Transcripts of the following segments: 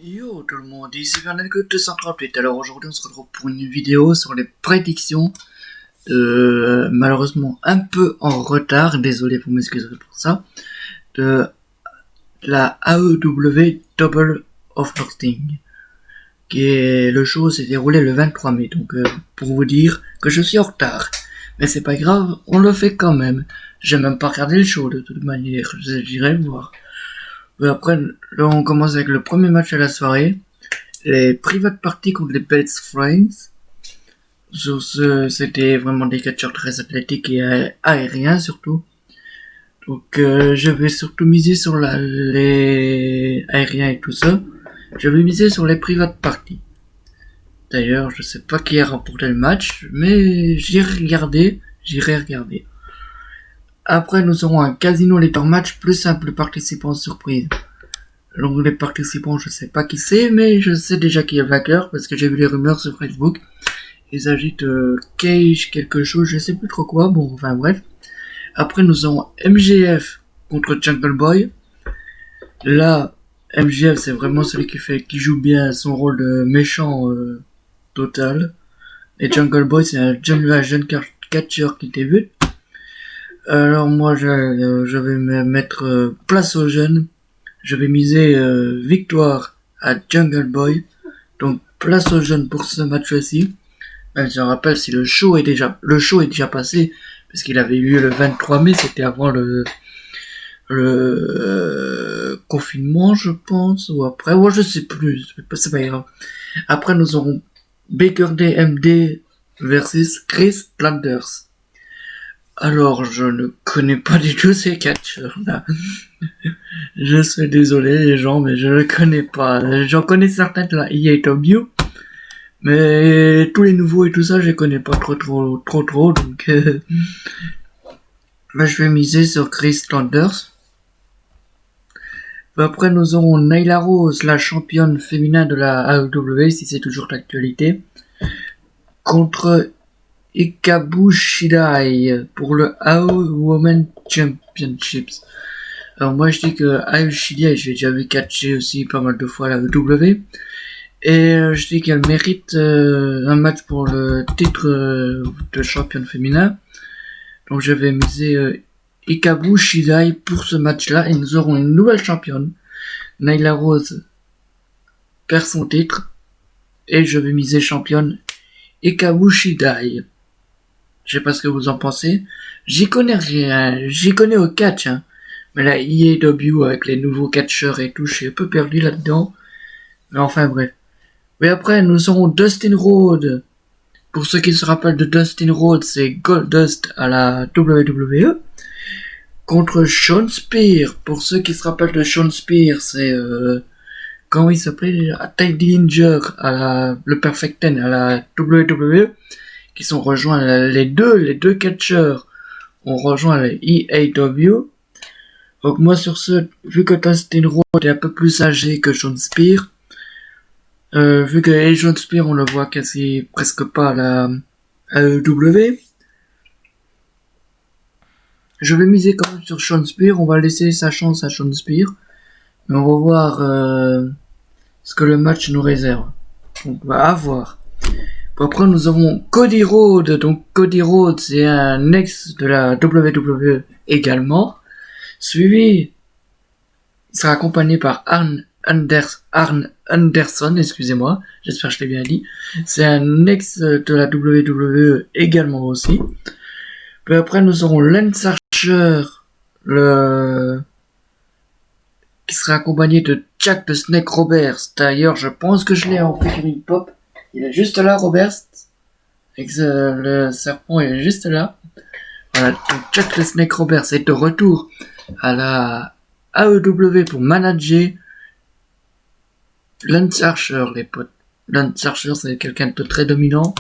Yo tout le monde, ici Vernelke 238. Alors aujourd'hui on se retrouve pour une vidéo sur les prédictions malheureusement un peu en retard, désolé, vous m'excuserez pour ça, de la AEW Double of Nothing, le show s'est déroulé le 23 mai, donc pour vous dire que je suis en retard, mais c'est pas grave, on le fait quand même. J'ai même pas regardé le show de toute manière, j'irai le voir. Après, là, on commence avec le premier match de la soirée. Les Private Party contre les Best Friends. Sur ce, c'était vraiment des catcheurs très athlétiques et aériens surtout. Donc, je vais surtout miser sur les aériens et tout ça. Je vais miser sur les Private Party. D'ailleurs, je sais pas qui a remporté le match, mais j'irai regarder. Après, nous aurons un Casino Leader Match plus simple participant surprise. Donc les participants, je sais pas qui c'est, mais je sais déjà qui est le vainqueur parce que j'ai vu les rumeurs sur Facebook. Il s'agit de Cage quelque chose, je sais plus trop quoi. Bon, enfin bref. Après, nous aurons MJF contre Jungle Boy. Là, MJF, c'est vraiment celui qui joue bien son rôle de méchant total. Et Jungle Boy, c'est un jeune catcheur qui débute. Alors moi, je vais me mettre place aux jeunes. Je vais miser victoire à Jungle Boy. Donc place aux jeunes pour ce match-ci. Je rappelle si le show est déjà passé parce qu'il avait eu lieu le 23 mai, c'était avant le confinement, je pense, ou après. Ouais, je sais plus, c'est pas grave. Après nous aurons Baker DMD versus Chris Landers. Alors, je ne connais pas du tout ces catcheurs-là. Je suis désolé, les gens, mais je ne connais pas. J'en connais certains de la EAW, mais tous les nouveaux et tout ça, je les connais pas trop, donc je vais miser sur Chris Landers. Après, nous aurons Nyla Rose, la championne féminin de la AEW, si c'est toujours d'actualité, contre Hikaru Shidai pour le AEW Women Championships. Alors moi je dis que Hikaru Shidai, j'ai déjà vu catcher aussi pas mal de fois à la AEW, et je dis qu'elle mérite un match pour le titre de championne féminin. Donc je vais miser Hikaru Shidai pour ce match-là, et nous aurons une nouvelle championne. Nyla Rose perd son titre, et je vais miser championne Hikaru Shidai. Je sais pas ce que vous en pensez. J'y connais rien. J'y connais au catch, hein. Mais la EAW avec les nouveaux catcheurs et tout, je suis un peu perdu là-dedans. Mais enfin bref. Mais après, nous aurons Dustin Rhodes. Pour ceux qui se rappellent de Dustin Rhodes, c'est Goldust à la WWE. Contre Shawn Spears. Pour ceux qui se rappellent de Shawn Spears, c'est comment il s'appelait déjà, Ty Dillinger à le Perfect Ten à la WWE. Qui sont rejoints, les deux catcheurs ont rejoint les EAW. Donc moi sur ce, vu que Dustin Rhodes est un peu plus âgé que Shawn Spears, vu que Shawn Spears on le voit quasi presque pas à la AEW, je vais miser quand même sur Shawn Spears. On va laisser sa chance à Shawn Spears, mais on va voir ce que le match nous réserve. Donc on va voir. Après, nous avons Cody Rhodes. Donc, Cody Rhodes, c'est un ex de la WWE également. Suivi, il sera accompagné par Arn Anderson, excusez-moi. J'espère que je l'ai bien dit. C'est un ex de la WWE également aussi. Puis après, nous aurons Lance Archer, qui sera accompagné de Jack the Snake Roberts. D'ailleurs, je pense que je l'ai en figurine pop. Il est juste là, Robert. Le serpent est juste là. Voilà, donc Jack the Snake Roberts est de retour à la AEW pour manager Lance Archer, les potes. Lance Archer, c'est quelqu'un de très dominant.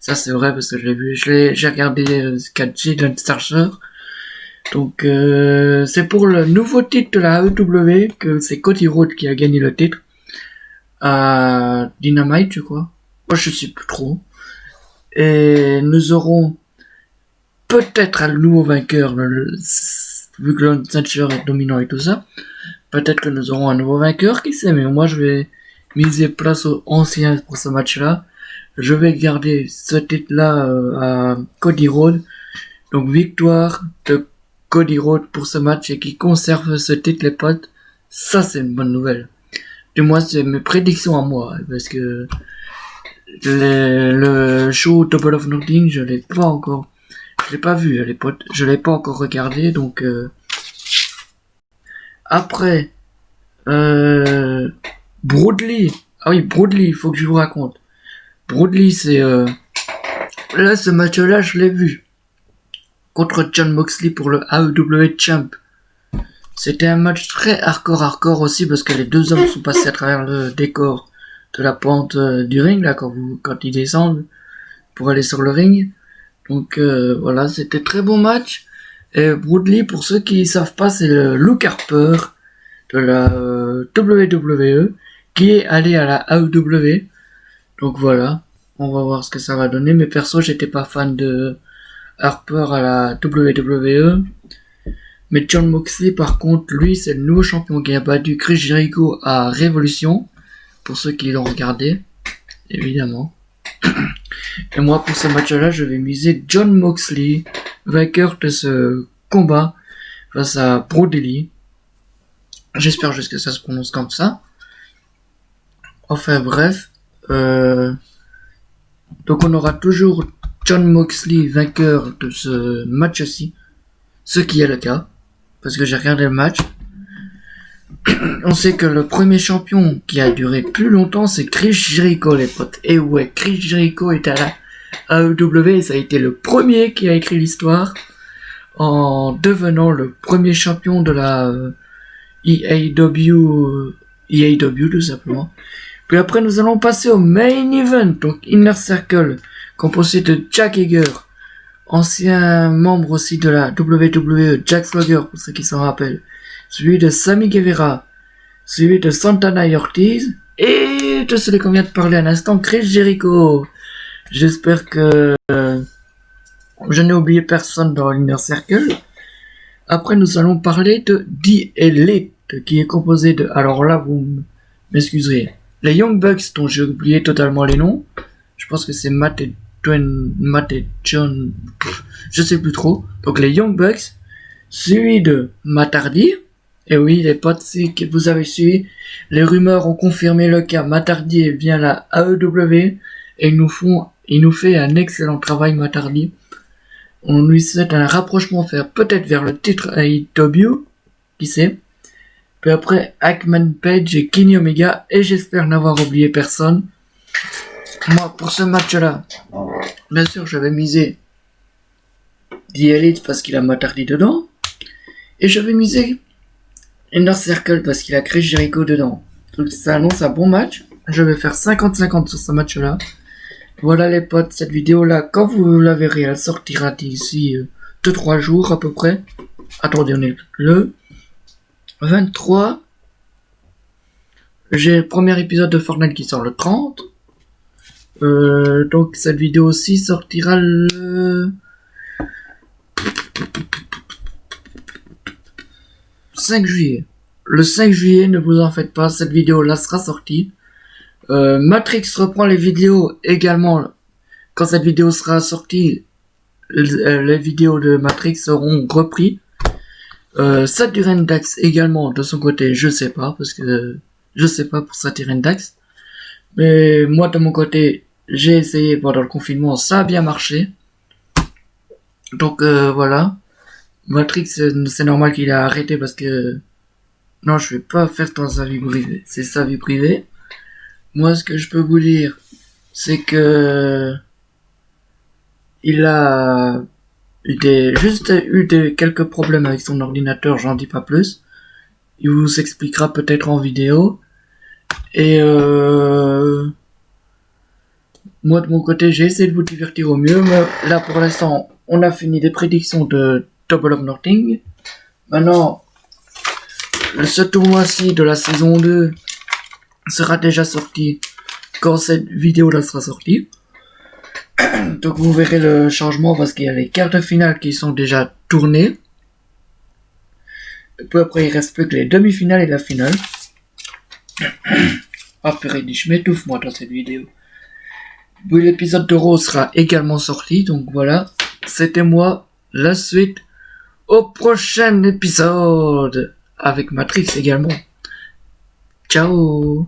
Ça, c'est vrai parce que j'ai regardé catcher Lance Archer. Donc, c'est pour le nouveau titre de la AEW que c'est Cody Rhodes qui a gagné le titre. À Dynamite, je crois. Moi, je sais plus trop. Et nous aurons peut-être un nouveau vainqueur, vu que Lance Archer est dominant et tout ça. Peut-être que nous aurons un nouveau vainqueur, qui sait, mais moi je vais misé place aux anciens pour ce match-là. Je vais garder ce titre-là à Cody Rhodes. Donc victoire de Cody Rhodes pour ce match et qui conserve ce titre, les potes. Ça, c'est une bonne nouvelle. Du moins, c'est mes prédictions à moi, parce que le show Double of Nothing, je l'ai pas vu, les potes. Je l'ai pas encore regardé, donc après Broadly. Ah oui, Broadly, il faut que je vous raconte. Broadly, c'est là, ce match-là, je l'ai vu contre Jon Moxley pour le AEW Champ. C'était un match très hardcore aussi parce que les deux hommes sont passés à travers le décor de la pente du ring là quand ils descendent pour aller sur le ring. Donc voilà, c'était très bon match. Et Broadly, pour ceux qui savent pas, c'est le Luke Harper de la WWE qui est allé à la AEW. Donc voilà, on va voir ce que ça va donner. Mais perso, j'étais pas fan de Harper à la WWE. Mais Jon Moxley, par contre, lui, c'est le nouveau champion qui a battu Chris Jericho à Révolution. Pour ceux qui l'ont regardé, évidemment. Et moi, pour ce match-là, je vais miser Jon Moxley, vainqueur de ce combat face à Broadly. J'espère juste que ça se prononce comme ça. Enfin bref. Donc on aura toujours Jon Moxley vainqueur de ce match-ci. Ce qui est le cas. Parce que j'ai regardé le match. On sait que le premier champion qui a duré plus longtemps, c'est Chris Jericho, les potes. Et ouais, Chris Jericho est à la AEW et ça a été le premier qui a écrit l'histoire en devenant le premier champion de la EAW tout simplement. Puis après, nous allons passer au main event, donc Inner Circle, composé de Jack Hager, ancien membre aussi de la WWE, Jack Swagger, pour ceux qui s'en rappellent, celui de Sammy Guevara, celui de Santana et Ortiz, et de celui qu'on vient de parler à l'instant, Chris Jericho. J'espère que je n'ai oublié personne dans l'Inner Circle. Après, nous allons parler de The Elite, qui est composé de... Alors là, vous m'excuserez. Les Young Bucks, dont j'ai oublié totalement les noms. Je pense que c'est Matt et John... je sais plus trop. Donc les Young Bucks, suivi de Matt Hardy. Et oui, les potes, si vous avez suivi, les rumeurs ont confirmé le cas. Matt Hardy vient à la AEW et il nous fait un excellent travail, Matt Hardy. On lui souhaite un rapprochement peut-être vers le titre AEW, qui sait. Puis après, Hackman Page et Kenny Omega, et j'espère n'avoir oublié personne. Moi, pour ce match-là, bien sûr, je vais miser The Elite parce qu'il a Matt Hardy dedans, et je vais miser Inner Circle parce qu'il a Chris Jericho dedans. Donc ça annonce un bon match. Je vais faire 50-50 sur ce match-là. Voilà les potes, cette vidéo-là, quand vous la verrez, elle sortira d'ici 2-3 jours à peu près. Attendez, on est le 23. J'ai le premier épisode de Fortnite qui sort le 30. Donc cette vidéo aussi sortira le 5 juillet. Le 5 juillet, ne vous en faites pas, cette vidéo-là sera sortie. Matrix reprend les vidéos également. Quand cette vidéo sera sortie, les vidéos de Matrix seront repris. Saturn Dax également de son côté, je sais pas, parce que je sais pas pour Saturn Dax. Mais moi de mon côté, j'ai essayé pendant le confinement, ça a bien marché. Donc voilà. Matrix, c'est normal qu'il a arrêté parce que non, je vais pas faire dans sa vie privée. C'est sa vie privée. Moi, ce que je peux vous dire, c'est que il a eu quelques problèmes avec son ordinateur, j'en dis pas plus. Il vous expliquera peut-être en vidéo. Et moi, de mon côté, j'ai essayé de vous divertir au mieux. Mais là, pour l'instant, on a fini des prédictions de Double of Nothing. Maintenant, ce tournoi-ci de la saison 2 sera déjà sorti quand cette vidéo-là sera sortie. Donc vous verrez le changement parce qu'il y a les quarts de finale qui sont déjà tournés. Et puis après il reste plus que les demi-finales et la finale. Ah purée, je m'étouffe moi dans cette vidéo. Oui, l'épisode de Rose sera également sorti, donc voilà. C'était moi, la suite au prochain épisode. Avec Matrix également. Ciao.